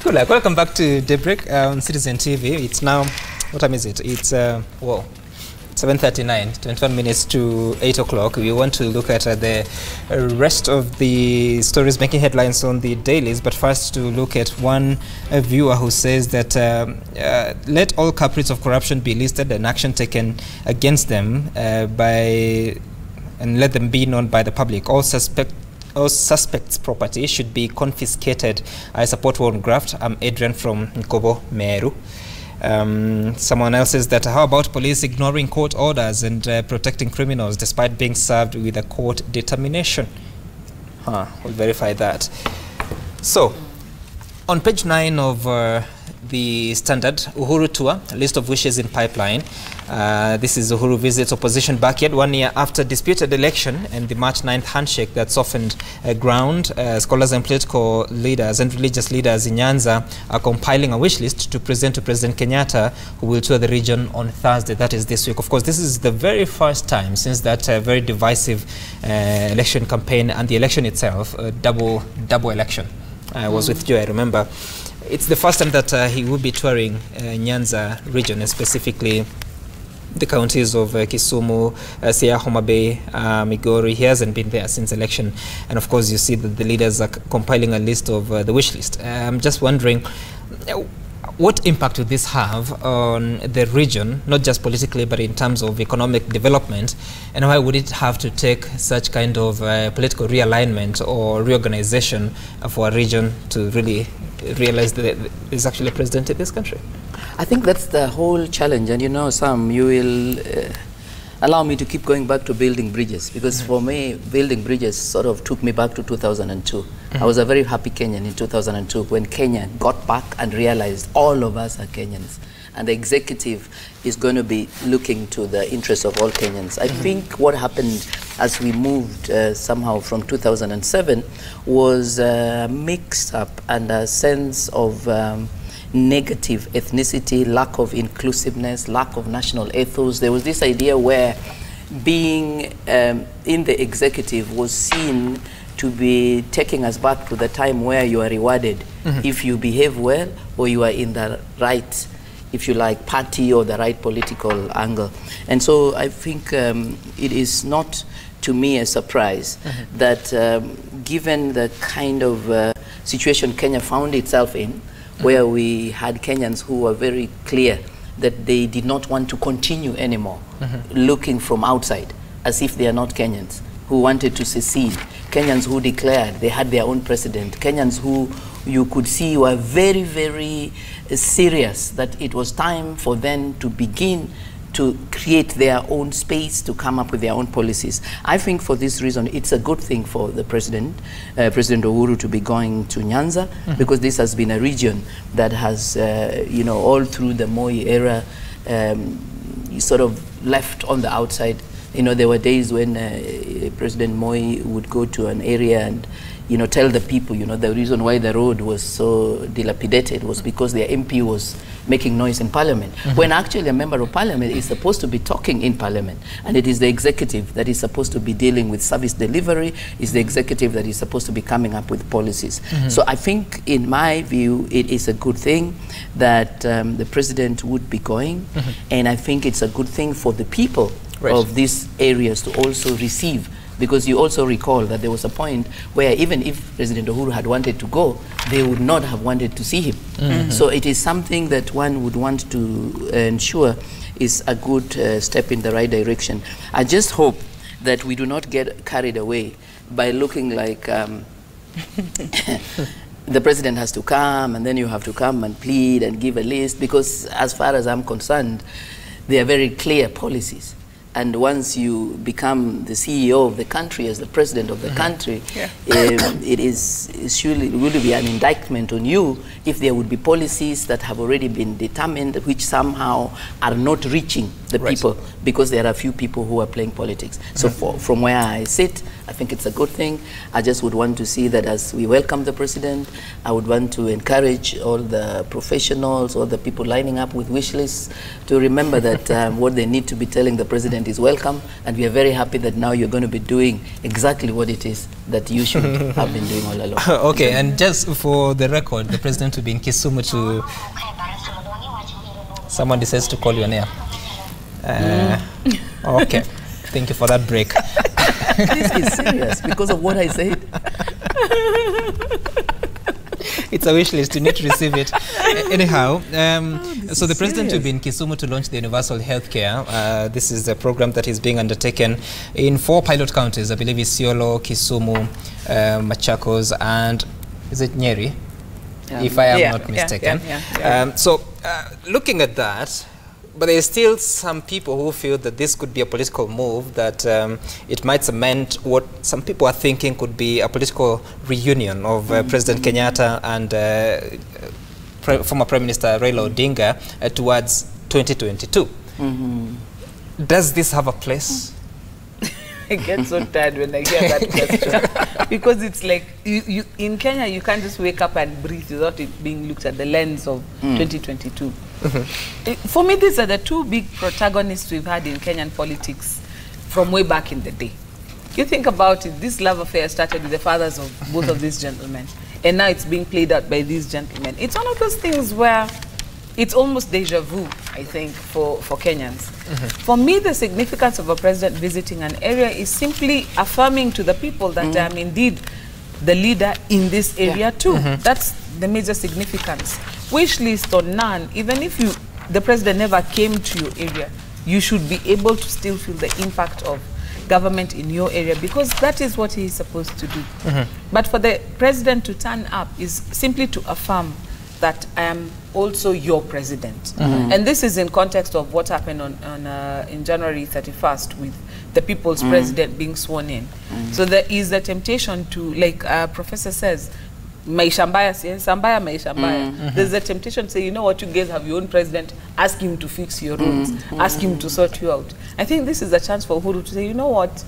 Cool. Welcome back to Daybreak on Citizen TV. It's now, what time is it? It's, well, 7:39, 21 minutes to 8 o'clock. We want to look at the rest of the stories making headlines on the dailies, but first to look at one viewer who says that let all culprits of corruption be listed and action taken against them and let them be known by the public. All suspects' property should be confiscated. I support War on Graft. I'm Adrian from Nkobo, Meru. Someone else says that how about police ignoring court orders and protecting criminals despite being served with a court determination? We'll verify that. So, on page 9 of the Standard, Uhuru tour, list of wishes in pipeline. This is Uhuru visits opposition backyard 1 year after disputed election and the March 9th handshake that softened ground. Scholars and political leaders and religious leaders in Nyanza are compiling a wish list to present to President Kenyatta, who will tour the region on Thursday. That is this week. Of course, this is the very first time since that very divisive election campaign and the election itself, double election. I was with you, I remember. It's the first time that he will be touring Nyanza region, and specifically the counties of Kisumu, Siaya, Homa Bay, Migori. He hasn't been there since election. And of course, you see that the leaders are compiling a list of the wish list. I'm just wondering, what impact would this have on the region, not just politically, but in terms of economic development? And why would it have to take such kind of political realignment or reorganization for a region to really realize that there's actually a president in this country? I think that's the whole challenge. And you know, Sam, you will allow me to keep going back to building bridges, because for me, building bridges sort of took me back to 2002. I was a very happy Kenyan in 2002 when Kenya got back and realized all of us are Kenyans. And the executive is going to be looking to the interests of all Kenyans. I think what happened as we moved somehow from 2007 was a mix-up and a sense of negative ethnicity, lack of inclusiveness, lack of national ethos. There was this idea where being in the executive was seen to be taking us back to the time where you are rewarded if you behave well or you are in the right, if you like, party or the right political angle. And so I think it is not, to me, a surprise that given the kind of situation Kenya found itself in, where we had Kenyans who were very clear that they did not want to continue anymore, looking from outside as if they are not Kenyans, who wanted to secede, Kenyans who declared they had their own president, Kenyans who you could see were very, very serious that it was time for them to begin to create their own space, to come up with their own policies. I think for this reason, it's a good thing for the President Uhuru, to be going to Nyanza, because this has been a region that has, you know, all through the Moi era, sort of left on the outside. You know, there were days when President Moi would go to an area and, you know, tell the people, you know, the reason why the road was so dilapidated was because their MP was making noise in Parliament. When actually a member of Parliament is supposed to be talking in Parliament, and it is the executive that is supposed to be dealing with service delivery, is the executive that is supposed to be coming up with policies. So I think, in my view, it is a good thing that the President would be going, and I think it's a good thing for the people of these areas to also receive, because you also recall that there was a point where even if President Uhuru had wanted to go, they would not have wanted to see him. So it is something that one would want to ensure is a good step in the right direction. I just hope that we do not get carried away by looking like the President has to come and then you have to come and plead and give a list, because as far as I'm concerned, they are very clear policies. And once you become the CEO of the country, as the president of the country, it is surely will be an indictment on you if there would be policies that have already been determined, which somehow are not reaching the people, because there are a few people who are playing politics. So from where I sit, I think it's a good thing. I just would want to see that as we welcome the president, I would want to encourage all the professionals, all the people lining up with wish lists to remember that what they need to be telling the president is welcome, and we are very happy that now you're going to be doing exactly what it is that you should have been doing all along. Okay, and just for the record, the president will be in Kisumu to... Someone decides to call your name. Okay, thank you for that break. This is serious because of what I said. It's a wish list, you need to receive it. Anyhow, so the president will be in Kisumu to launch the universal healthcare. This is a program that is being undertaken in 4 pilot counties. I believe Isiolo, Kisumu, Machakos, and is it Nyeri? If I am not mistaken. So looking at that, but there are still some people who feel that this could be a political move, that it might cement what some people are thinking could be a political reunion of President Kenyatta and former Prime Minister Raila Odinga towards 2022. Does this have a place? I get so tired when I hear that question because it's like you in Kenya you can't just wake up and breathe without it being looked at the lens of 2022. For me, these are the 2 big protagonists we've had in Kenyan politics from way back in the day. You think about it, this love affair started with the fathers of both of these gentlemen, and now it's being played out by these gentlemen. It's one of those things where it's almost deja vu, I think, for Kenyans. For me, the significance of a president visiting an area is simply affirming to the people that I am indeed the leader in this area too. That's the major significance. Wish list or none, even if the president never came to your area, you should be able to still feel the impact of government in your area, because that is what he is supposed to do. But for the president to turn up is simply to affirm that I am also your president. And this is in context of what happened in January 31st with the people's president being sworn in. So there is the temptation to, like Professor says, maisha mbaya, sambaya maisha mbaya. There's a temptation to say, you know what, you guys have your own president, ask him to fix your roads, ask him to sort you out. I think this is a chance for Uhuru to say, you know what,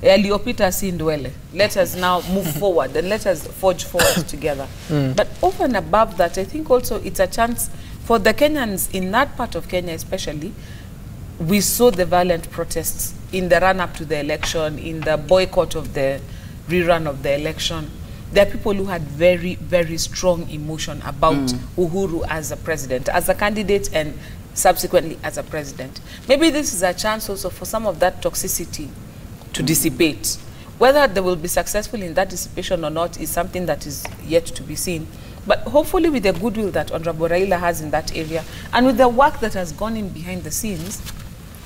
yaliyopita si ndwele. Let us now move forward and let us forge forward together. But over and above that, I think also it's a chance for the Kenyans in that part of Kenya especially. We saw the violent protests in the run-up to the election, in the boycott of the rerun of the election. There are people who had very, very strong emotion about Uhuru as a president, as a candidate, and subsequently as a president. Maybe this is a chance also for some of that toxicity to dissipate. Whether they will be successful in that dissipation or not is something that is yet to be seen. But hopefully with the goodwill that Honorable Raila has in that area, and with the work that has gone in behind the scenes,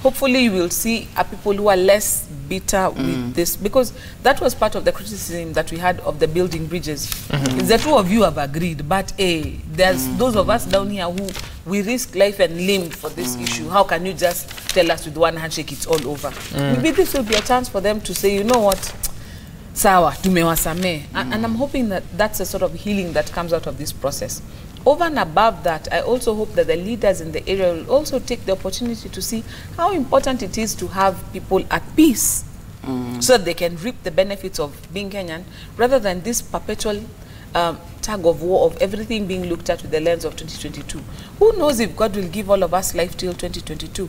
hopefully you will see people who are less bitter with this, because that was part of the criticism that we had of the building bridges. The 2 of you have agreed, but there's those of us down here who we risk life and limb for this issue. How can you just tell us with one handshake it's all over? Maybe this will be a chance for them to say, you know what, sawa, tumewasame. And I'm hoping that that's a sort of healing that comes out of this process. Over and above that, I also hope that the leaders in the area will also take the opportunity to see how important it is to have people at peace so that they can reap the benefits of being Kenyan, rather than this perpetual tug of war of everything being looked at with the lens of 2022. Who knows if God will give all of us life till 2022?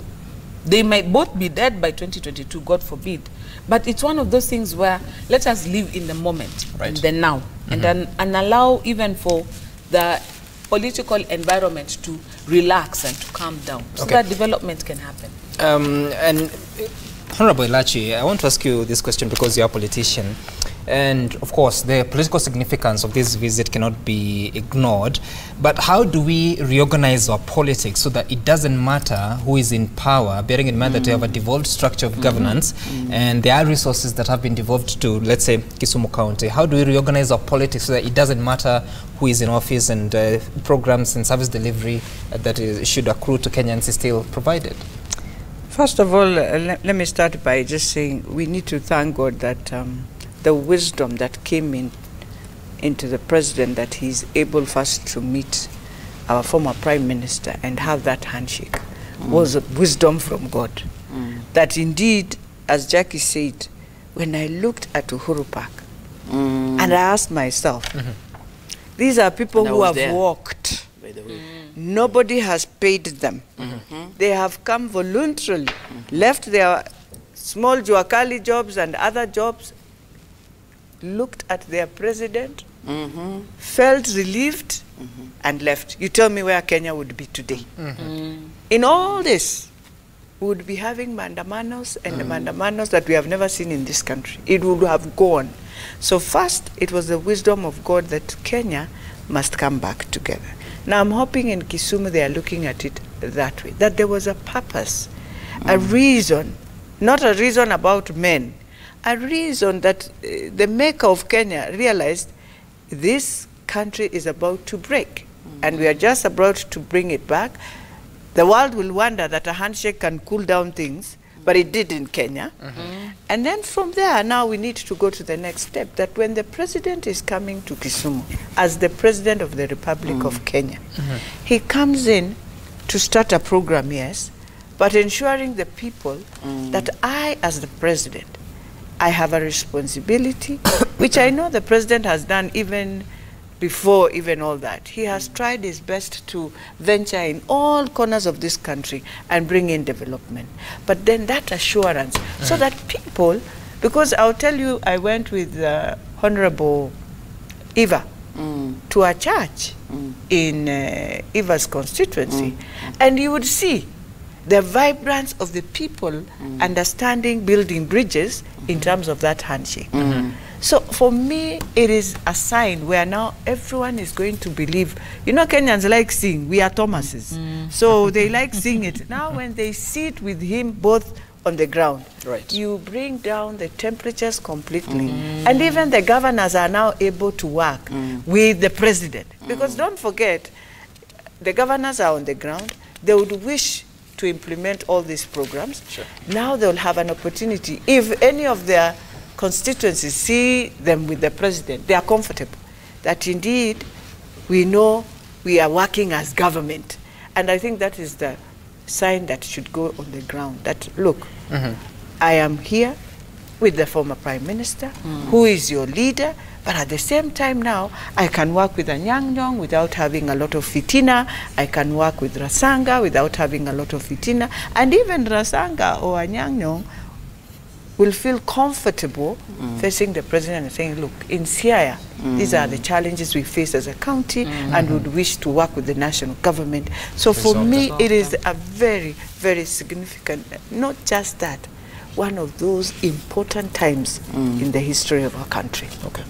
They might both be dead by 2022, God forbid. But it's one of those things where let us live in the moment, in the now, and allow even for the political environment to relax and to calm down, so that development can happen. And Honorable Elachi, I want to ask you this question because you are a politician. And of course, the political significance of this visit cannot be ignored. But how do we reorganize our politics so that it doesn't matter who is in power, bearing in mind that we have a devolved structure of governance and there are resources that have been devolved to, let's say, Kisumu County. How do we reorganize our politics so that it doesn't matter who is in office and programs and service delivery that should accrue to Kenyans is still provided? First of all, let me start by just saying we need to thank God that the wisdom that came into the president, that he's able first to meet our former prime minister and have that handshake, was wisdom from God. That indeed, as Jackie said, when I looked at Uhuru Park and I asked myself, these are people who have walked. By the way. Nobody has paid them. They have come voluntarily, left their small Juakali jobs and other jobs, looked at their president, felt relieved, and left. You tell me where Kenya would be today. In all this, we would be having mandamanos and the mandamanos that we have never seen in this country. It would have gone. So first, it was the wisdom of God that Kenya must come back together. Now I'm hoping in Kisumu they are looking at it that way, that there was a purpose, a reason, not a reason about men, a reason that the maker of Kenya realized this country is about to break, and we are just about to bring it back. The world will wonder that a handshake can cool down things, but it did in Kenya. And then from there, now we need to go to the next step, that when the president is coming to Kisumu as the president of the Republic of Kenya, he comes in to start a program, yes, but ensuring the people that I, as the president, I have a responsibility, which I know the president has done even before even all that. He has tried his best to venture in all corners of this country and bring in development. But then that assurance, so that people, because I'll tell you, I went with Honorable Eva to a church in Eva's constituency, and you would see the vibrance of the people understanding building bridges in terms of that handshake. So for me, it is a sign where now everyone is going to believe. You know, Kenyans like seeing. We are Thomases. So they like seeing it. Now when they sit with him both on the ground, you bring down the temperatures completely. And even the governors are now able to work with the president. Because don't forget, the governors are on the ground. They would wish to implement all these programs. Now they'll have an opportunity. If any of their constituencies see them with the president, they are comfortable that indeed we know we are working as government. And I think that is the sign that should go on the ground, that look, I am here with the former prime minister, who is your leader, but at the same time now, I can work with Anyang' Nyong'o without having a lot of fitina. I can work with Rasanga without having a lot of fitina. And even Rasanga or Anyang' Nyong'o will feel comfortable facing the president and saying, look, in Siaya, these are the challenges we face as a county and would wish to work with the national government. So for me, it is a very, very significant, not just that, one of those important times in the history of our country. Okay.